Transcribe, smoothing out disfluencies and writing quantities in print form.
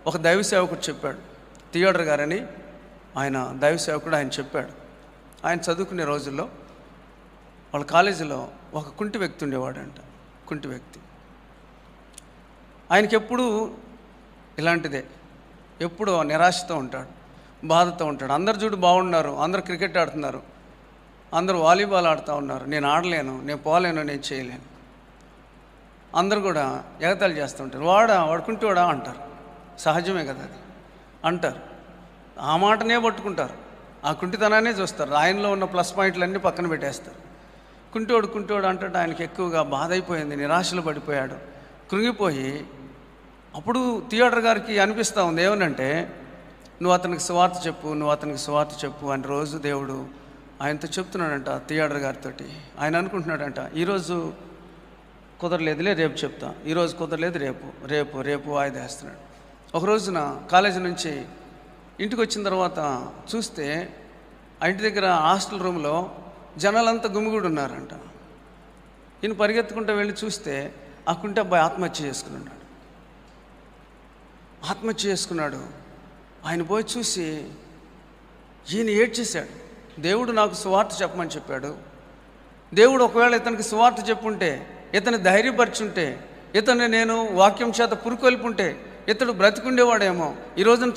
ఒక దైవ సేవకుడు చెప్పాడు, థియేటర్ గారని ఆయన దైవ సేవకుడు. ఆయన చెప్పాడు, ఆయన చదువుకునే రోజుల్లో వాళ్ళ కాలేజీలో ఒక కుంటి వ్యక్తి ఉండేవాడంట. కుంటి వ్యక్తి ఆయనకి ఎప్పుడూ ఇలాంటిదే, ఎప్పుడూ నిరాశతో ఉంటాడు, బాధతో ఉంటాడు. అందరు చూడు బాగున్నారు, అందరు క్రికెట్ ఆడుతున్నారు, అందరూ వాలీబాల్ ఆడుతూ ఉన్నారు, నేను ఆడలేను, నేను పోలేను, నేను చేయలేను. అందరు కూడా ఎగతాళి చేస్తూ ఉంటారు, వాడు కుంటివాడా అంటారు. సహజమే కదా అది, అంటారు. ఆ మాటనే పట్టుకుంటారు, ఆ కుంటితనాన్నే చూస్తారు, ఆయనలో ఉన్న ప్లస్ పాయింట్లన్నీ పక్కన పెట్టేస్తారు. కుంటివాడు అంటాడు. ఆయనకి ఎక్కువగా బాధ అయిపోయింది, నిరాశలు పడిపోయాడు, కృంగిపోయి అప్పుడు థియేటర్ గారికి అనిపిస్తూ ఉంది ఏమనంటే, నువ్వు అతనికి సువార్త చెప్పు అని రోజు దేవుడు ఆయనతో చెప్తున్నాడంట. థియేటర్ గారితో ఆయన అనుకుంటున్నాడంట, ఈరోజు కుదరలేదులే రేపు చెప్తా, ఈరోజు కుదరలేదు రేపు వాయిదా వేస్తున్నాడు. ఒక రోజున కాలేజీ నుంచి ఇంటికి వచ్చిన తర్వాత చూస్తే ఆ ఇంటి దగ్గర హాస్టల్ రూమ్లో జనాలంతా గుమిగూడి ఉన్నారంట. ఈయన పరిగెత్తుకుంటూ వెళ్ళి చూస్తే ఆ కుంటి అబ్బాయి ఆత్మహత్య చేసుకున్నాడు. ఆయన పోయి చూసి ఈయన ఏడ్చేశాడు. దేవుడు నాకు సువార్త చెప్పమని చెప్పాడు. దేవుడు ఒకవేళ ఇతనికి సువార్త చెప్పుంటే, ఇతని ధైర్యపరిచుంటే, ఇతన్ని నేను వాక్యం చేత పురుకొల్పుంటే ఇతడు బ్రతికుండేవాడేమో. ఈ రోజున